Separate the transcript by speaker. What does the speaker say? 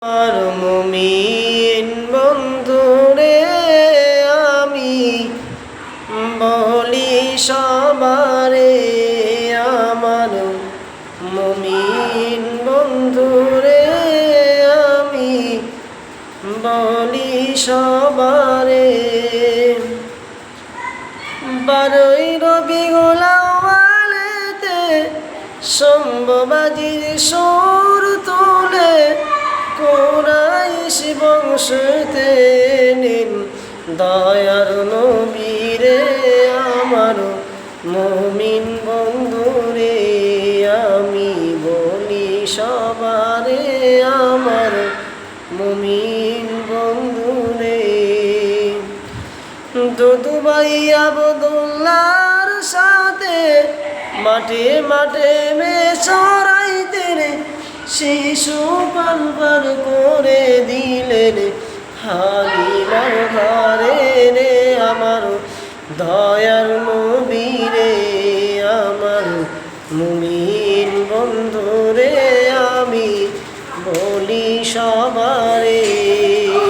Speaker 1: আর মুমিন বন্ধুরে আমি বলি সবারে, আমার মুমিন বন্ধুরে আমি বলি সবারে। 12ই রবিউল আউয়ালেতে শম্ভবাজির সুর তুলে কুরাইশ বংশতে নিন দয়ার নবীরে, আমার মুমিন বন্ধুরে আমি বলি সবারে, আমার মুমিন বন্ধুরে। দুদুভাই আব্দুল্লাহর সাথে মাঠে মাঠে চড়াইতে রে, শিশু পালবার করে দিলেন হালিমার ঘরে রে, আমার দয়ার নবী রে, আমার মুমিন